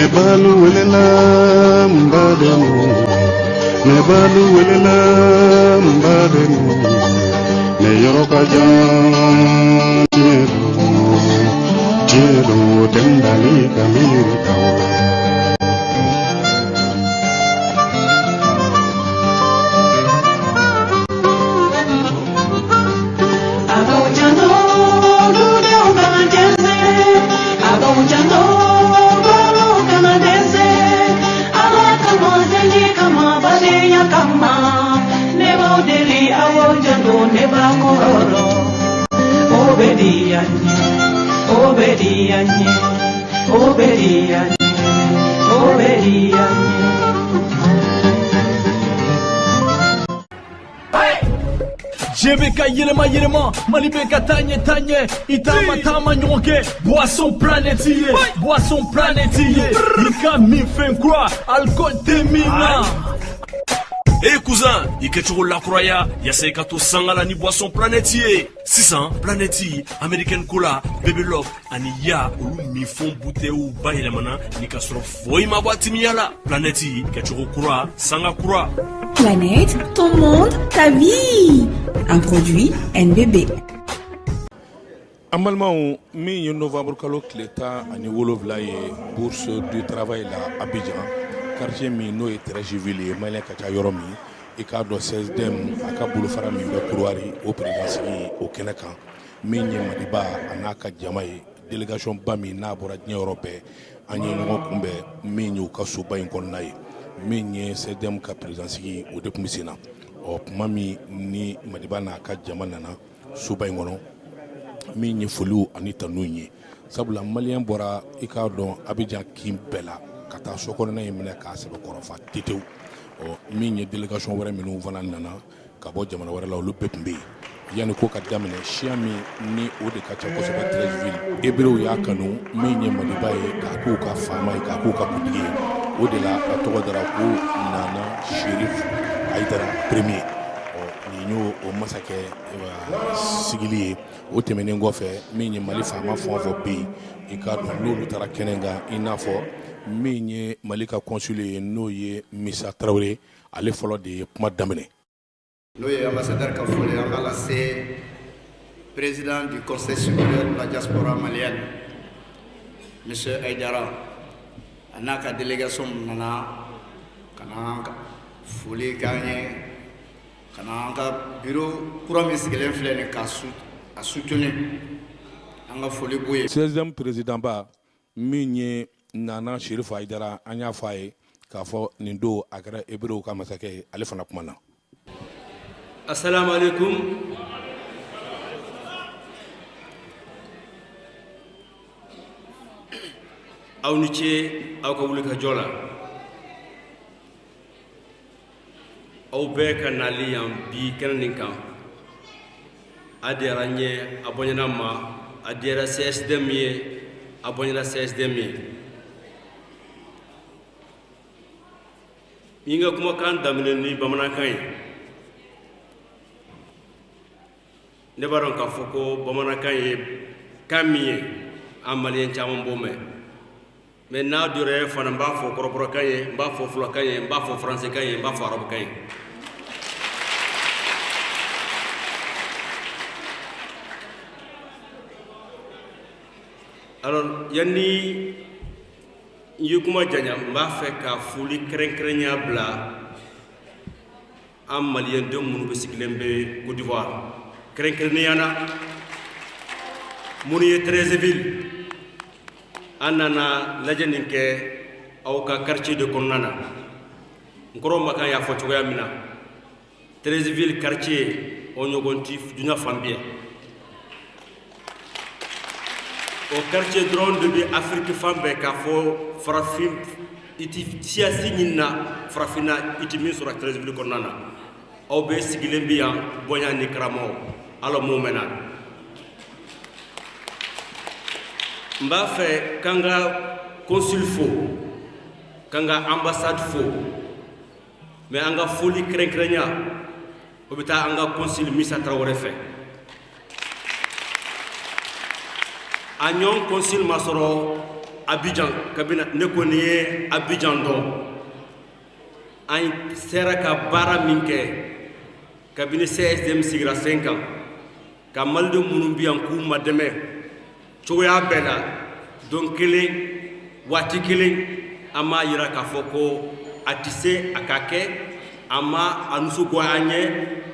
Nebalu welela mbadenu, nebalu welela mbadenu, ne yoroka jam tiedo tendali kamiri kawo. JBK yelema Malibeka tanye Itama tama nyonke Boisson planétier Ika mi fin quoi Alcool temina. Eh cousin, ikechuru la croya, yaseka to sangala ni boisson planétier. 600 planétier, American Cola, Baby Love, aniya ulu mi fon bouteille ou bahilemana ni kasro foi ma boîte miala. Planétier, kechuru kura, sanga kura. Planète, ton monde, ta vie. Un produit NBB. Amalman mi novembre kalo kleta ani wolovla ye bourse du travail la Abidjan. Quartier mi no est très jubilé malien kacha yoromi et cadre 16 dem aka boulofara mi be couloiri au présidentiel au Kenaka mi nye madiba anaka jamae délégation bami na bora dnya européen anye ngo kumbe mi nyu kasuba inkonnaye mi nye 16 dem ka présidentiel au depumisina o mami ni madiba na ka jamana na suba ingono mi nye fulu anita nunye sabula malien bora ikadon Abidjan kimbela kata sokona yemina ka sebe korofa tetew o minye délégation wara minu vana nana ka bo jamana wara la lu pepmbe yani ko ka damene chiami ni o de ka chako sebe 13 ville ebrew ya kanu minye madibaye ka ko ka fama ka ko ka kutigi o de la ka to dara ko nana shérif aidara premier o ninyo o masake sigili o temene ngofe minye mali fama fo be e ka do lolu tara kenenga inafo Migné Malika consulé Noye Missa Traoré à l'effort de Puma Damene. Noye ambassadeur Kafoulé Amalassé, président du Conseil supérieur de la diaspora malienne, M. Aïdara, Anaka délégation Nana, Kananka, Foulé Kanye, Kananka, bureau pour un ministre a soutenu, Anga Foulé Bouye. 16e président Ba, Migné Nana Shérif Aïdara anya faye ka fo nindo akara ebro ka masake ale fana kuma na. Assalamu alaikum. Aw ni ce aw ka wuli ka jola aw bɛɛ ka nali yan bi kɛnɛ nin kan a diyara n ye a bɔɲɛna ma a diyara CSDM ye a bɔɲɛna CSDM ye. Inga kumakan daminɛ ni bamanankan ye ne b'a dɔn k'a fɔ ko bamanankan ye kan min ye an maliyɛn caman b'o mɛn mais n'a dɔra fana n b'a fɔ kɔrɔbɔrɔkan ye n b'a fɔ fulakan ye n b'a fɔ faransɛkan ye n b'a fɔ arabukan ye. Alors yanni ye kuma janya n b'a fɛ ka foli kɛrɛnkɛrɛnya bila an maliyɛn den minnu bɛ sigilen bɛ Côte d'Ivoire kɛrɛnkɛrɛnnenya na minnu ye Treichville an nana lajɛ nin kɛ aw ka quartier de kɔnɔna na n kɔrɔ ma kan y'a fɔ cogoya min na Treichville quartier o ɲɔgɔn ti duɲa fan bɛɛ o quartier dɔrɔn de bɛ Afrique fan bɛɛ k'a fɔ farafin iti siyasi ɲini na farafinna iti min sɔrɔ Treichville kɔnɔna na aw bɛɛ sigilen bɛ yan bonya ni karamaw ala m'o mɛn na n b'a fɛ k'an ka consul fo k'an ka ambassade fo mais an ka foli kɛrɛnkɛrɛnya o bɛ taa an ka consul Missa Traoré fɛ a ɲɔgɔn consul ma sɔrɔ Abidjan kabina ne kɔni ye Abidjan dɔn an sera ka baara min kɛ kabini CSDM sigira 5 ans ka malidenw minnu bi yan k'u ma dɛmɛ cogoya bɛɛ la don kelen waati kelen an m'a yira k'a fɔ ko a tɛ se a ka kɛ a ma a nusu bɔ an ɲɛ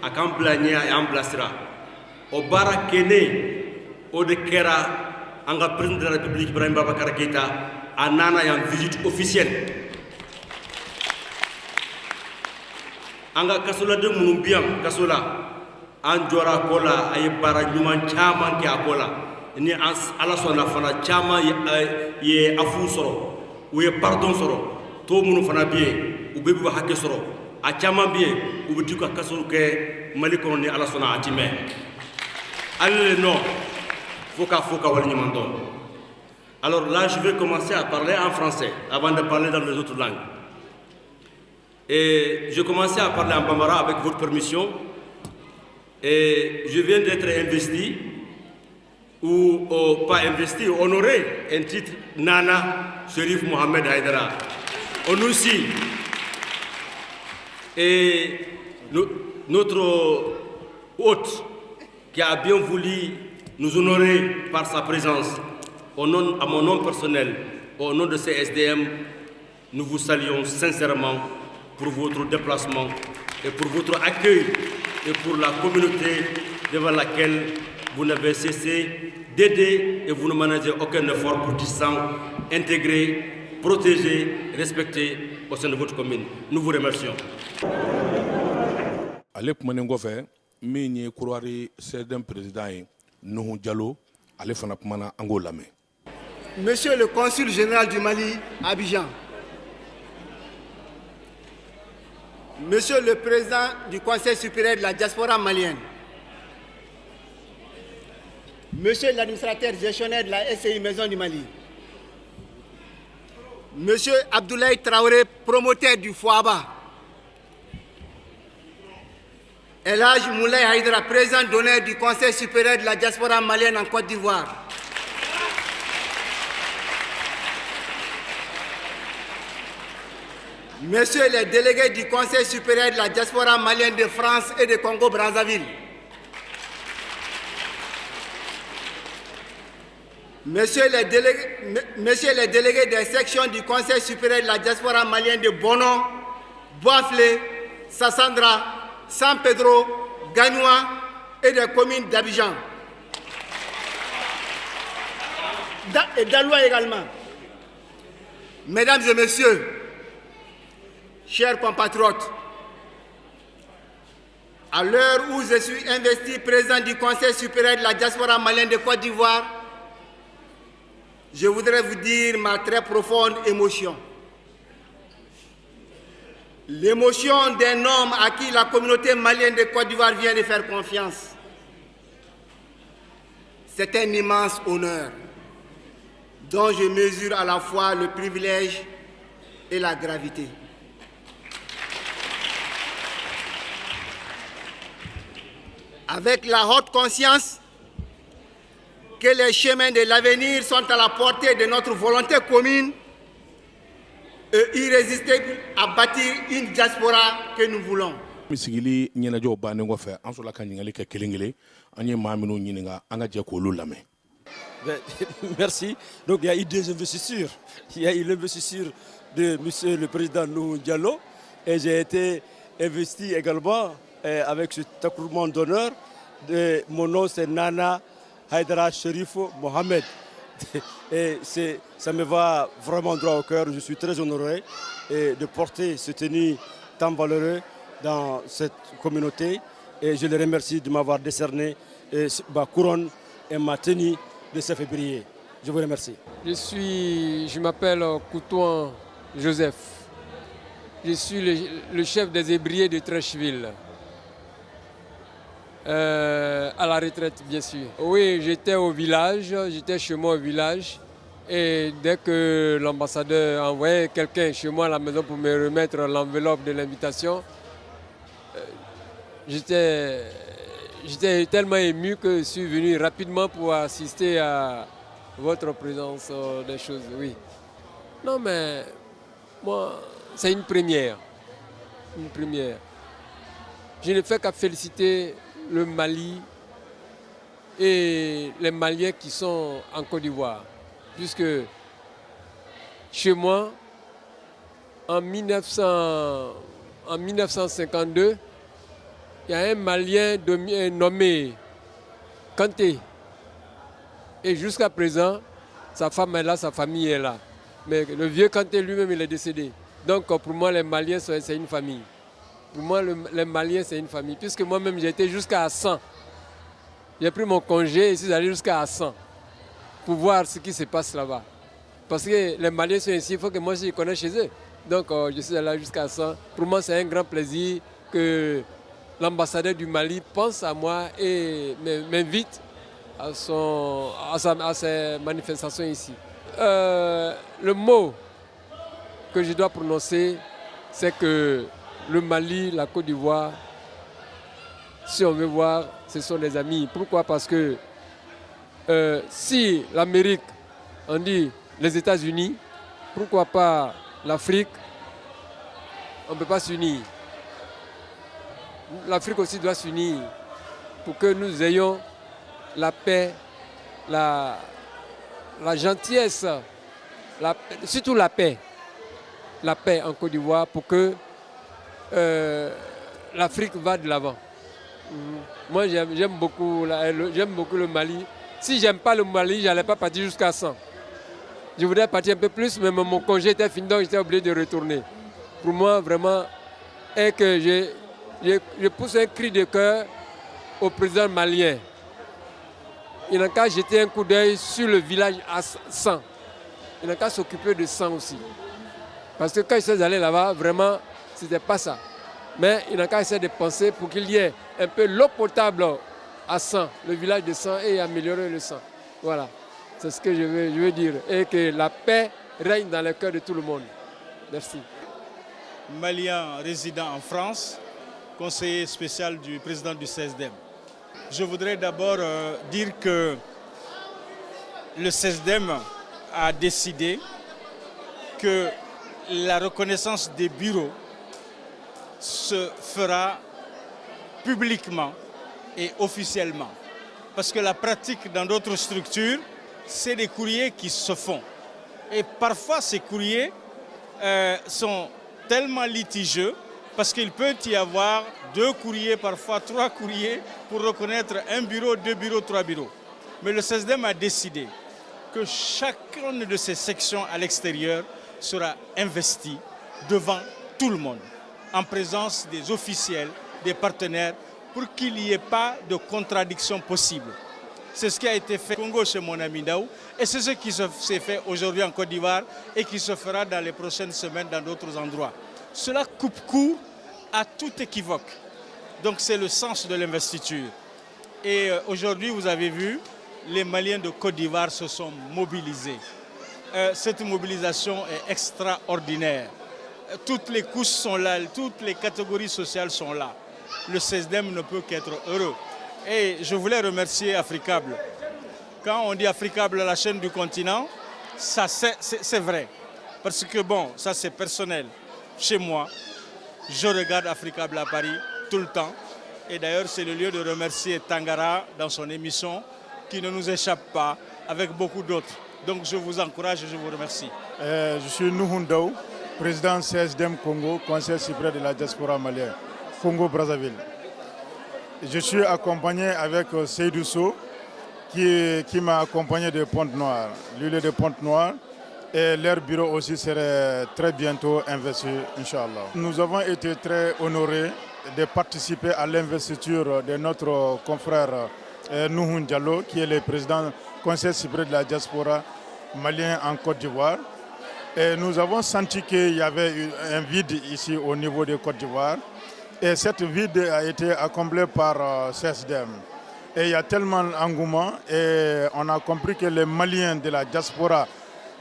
a k'an bila ɲɛ a y'an bilasira o baara kɛlen o de kɛra an ka président de la République Ibrahim Babakar Keïta a nana yan visite officielle an ka kasoladen minnu bi yan kaso la an jɔra a ko la a ye baara ɲuman caman kɛ a ko la ni ala sɔnna fana caman ye afu sɔrɔ u ye pardon sɔrɔ to minnu fana bɛ yen u bɛɛ b'u ka hakɛ sɔrɔ a caman bɛ yen u bɛ t'u ka kaso kɛ Mali kɔnɔ ni ala sɔnna a ti mɛn ale le nɔ faut ka wale ɲuman dɔn. Alors là je vais commencer à parler en français avant de parler dans les autres langues et je commençais à parler en bambara avec votre permission et je viens d'être investi ou pas investi, honoré un titre Nana Cherif Mohamed Haïdara. On nous aussi. Et notre hôte qui a bien voulu nous honorer par sa présence, à mon nom personnel, au nom de CSDM, nous vous saluons sincèrement pour votre déplacement et pour votre accueil et pour la communauté devant laquelle vous n'avez cessé d'aider et vous ne managez aucun effort pour qu'ils sont intégrés, protégés, respectés au sein de votre commune. Nous vous remercions. Ale kumanen kɔfɛ min ye Kouroari CSDM président ye Nuhu Diallo ale fana kumana an k'o lamɛn. Monsieur le consul général du Mali à Abidjan, Monsieur le président du Conseil supérieur de la diaspora malienne, Monsieur l'administrateur gestionnaire de la SCI Maison du Mali, Monsieur Abdoulaye Traoré, promoteur du FOABA, El Hadj Moulay Haïdara, président d'honneur du Conseil supérieur de la diaspora malienne en Côte d'Ivoire, Messieurs les délégués du Conseil supérieur de la diaspora malienne de France et de Congo-Brazzaville, Messieurs les délégués des sections du Conseil supérieur de la diaspora malienne de Bono, Boaflé, Sassandra, San Pedro, Gagnoua et des communes d'Abidjan. Et d'Aloua également. Mesdames et messieurs, chers compatriotes, à l'heure où je suis investi président du Conseil supérieur de la diaspora malienne de Côte d'Ivoire, je voudrais vous dire ma très profonde émotion. L'émotion d'un homme à qui la communauté malienne de Côte d'Ivoire vient de faire confiance. C'est un immense honneur dont je mesure à la fois le privilège et la gravité. Avec la haute conscience que les chemins de l'avenir sont à la portée de notre volonté commune et irrésistible à bâtir une diaspora que nous voulons. Misigili ɲɛnajɛw bannen kɔfɛ an sɔrɔla ka ɲininkali kɛ kelen-kelen an ye maa minnu ɲininka an ka jɛ k'olu lamɛn. Merci. Donc il y a eu deux investitures. Il y a eu l'investiture de Monsieur le Président Nuhu Diallo et j'ai été investi également avec cet accoutrement d'honneur. Mon nom c'est Nana Haïdara Cherif Mohamed. Et ça me va vraiment droit au cœur. Je suis très honoré de porter ce tenue tant valeureux dans cette communauté. Et je les remercie de m'avoir décerné ma couronne et ma tenue de ce février. Je vous remercie. Je m'appelle Koutouan Joseph. Je suis le chef des ébriers de Trècheville. À la retraite, bien sûr. Oui, j'étais au village, j'étais chez moi au village. Et dès que l'ambassadeur envoyait quelqu'un chez moi à la maison pour me remettre l'enveloppe de l'invitation, j'étais tellement ému que je suis venu rapidement pour assister à votre présence des choses, oui. Non, mais moi, c'est une première. Une première. Je ne fais qu'à féliciter le Mali et les Maliens qui sont en Côte d'Ivoire. Puisque chez moi, en 1952, il y a un Malien nommé Kanté. Et jusqu'à présent, sa femme est là, sa famille est là. Mais le vieux Kanté lui-même, il est décédé. Donc pour moi, les Maliens, c'est une famille. Pour moi, les Maliens, c'est une famille. Puisque moi-même, j'ai été jusqu'à 100. J'ai pris mon congé et je suis allé jusqu'à 100 pour voir ce qui se passe là-bas. Parce que les Maliens sont ici, il faut que moi je les connaisse chez eux. Donc je suis allé jusqu'à 100. Pour moi, c'est un grand plaisir que l'ambassadeur du Mali pense à moi et m'invite à ses manifestations ici. Le mot que je dois prononcer, c'est que le Mali, la Côte d'Ivoire, si on veut voir, ce sont des amis. Pourquoi? Parce que si l'Amérique, on dit les États-Unis, pourquoi pas l'Afrique? On ne peut pas s'unir. L'Afrique aussi doit s'unir pour que nous ayons la paix, la gentillesse, surtout la paix en Côte d'Ivoire pour que l'Afrique va de l'avant. Moi, j'aime beaucoup le Mali. Si j'aime pas le Mali, je n'allais pas partir jusqu'à 100. Je voudrais partir un peu plus, mais mon congé était fini, donc j'étais obligé de retourner. Pour moi, vraiment, est que je pousse un cri de cœur au président malien. Il n'a qu'à jeter un coup d'œil sur le village à 100. Il n'a qu'à s'occuper de 100 aussi. Parce que quand je suis allé là-bas, vraiment, ce n'était pas ça. Mais il n'a qu'à essayer de penser pour qu'il y ait un peu l'eau potable à 100, le village de 100, et améliorer le 100. Voilà, c'est ce que je veux dire. Et que la paix règne dans le cœur de tout le monde. Merci. Malien résident en France, conseiller spécial du président du CESDEM. Je voudrais d'abord dire que le CESDEM a décidé que la reconnaissance des bureaux se fera publiquement et officiellement. Parce que la pratique dans d'autres structures, c'est des courriers qui se font. Et parfois, ces courriers sont tellement litigieux parce qu'il peut y avoir 2 courriers, parfois 3 courriers pour reconnaître un bureau, 2 bureaux, 3 bureaux. Mais le CESDEM a décidé que chacune de ces sections à l'extérieur sera investie devant tout le monde, en présence des officiels, des partenaires, pour qu'il n'y ait pas de contradiction possible. C'est ce qui a été fait au Congo chez mon ami Daou, et c'est ce qui s'est fait aujourd'hui en Côte d'Ivoire et qui se fera dans les prochaines semaines dans d'autres endroits. Cela coupe court à tout équivoque. Donc c'est le sens de l'investiture. Et aujourd'hui, vous avez vu, les Maliens de Côte d'Ivoire se sont mobilisés. Cette mobilisation est extraordinaire. Toutes les couches sont là, toutes les catégories sociales sont là. Le CESDEM ne peut qu'être heureux. Et je voulais remercier Africable. Quand on dit Africable, la chaîne du continent, ça c'est vrai. Parce que bon, ça c'est personnel. Chez moi, je regarde Africable à Paris tout le temps. Et d'ailleurs, c'est le lieu de remercier Tangara dans son émission, qui ne nous échappe pas, avec beaucoup d'autres. Donc je vous encourage et je vous remercie. Je suis Nuhundaou, président CSDM Congo, conseiller suprême de la diaspora malienne, Congo-Brazzaville. Je suis accompagné avec Seydou Sow, qui m'a accompagné de Pointe-Noire, l'île de Pointe-Noire. Et leur bureau aussi serait très bientôt investi, Inch'Allah. Nous avons été très honorés de participer à l'investiture de notre confrère Nuhun Diallo, qui est le président conseil suprême de la diaspora malien en Côte d'Ivoire. Et nous avons senti qu'il y avait un vide ici au niveau de Côte d'Ivoire. Et cette vide a été comblée par CSDM. Et il y a tellement d'engouement et on a compris que les Maliens de la diaspora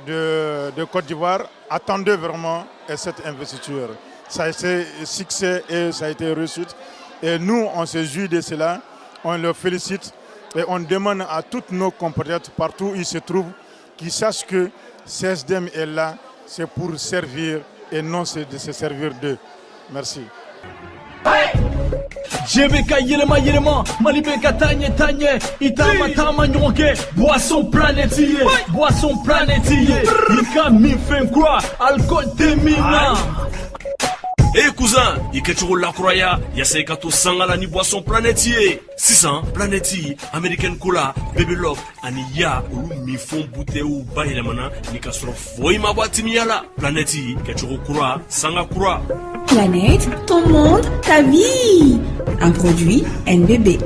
de Côte d'Ivoire attendaient vraiment cette investiture. Ça a été succès et ça a été réussite. Et nous, on se jouit de cela, on le félicite Et on demande à tous nos compatriotes, partout où ils se trouvent, qu'ils sachent que CSDM est là, c'est pour servir et non c'est de se servir d'eux. Merci. JBK yelema malibeka tanye itama tama nyonke boisson planétier ika mi fait quoi alcool terminant. Eh cousin, ikechugo la croya, yaseka to sangala ni boisson planétier. 600 planétier, American Cola, Baby Love, ani ya ulu mi font bouteille ou bahilemana, ni kasro foi ma boîte miala. Planétier, ikechugo kura, sanga kura. Planète, ton monde, ta vie. Un produit NBB.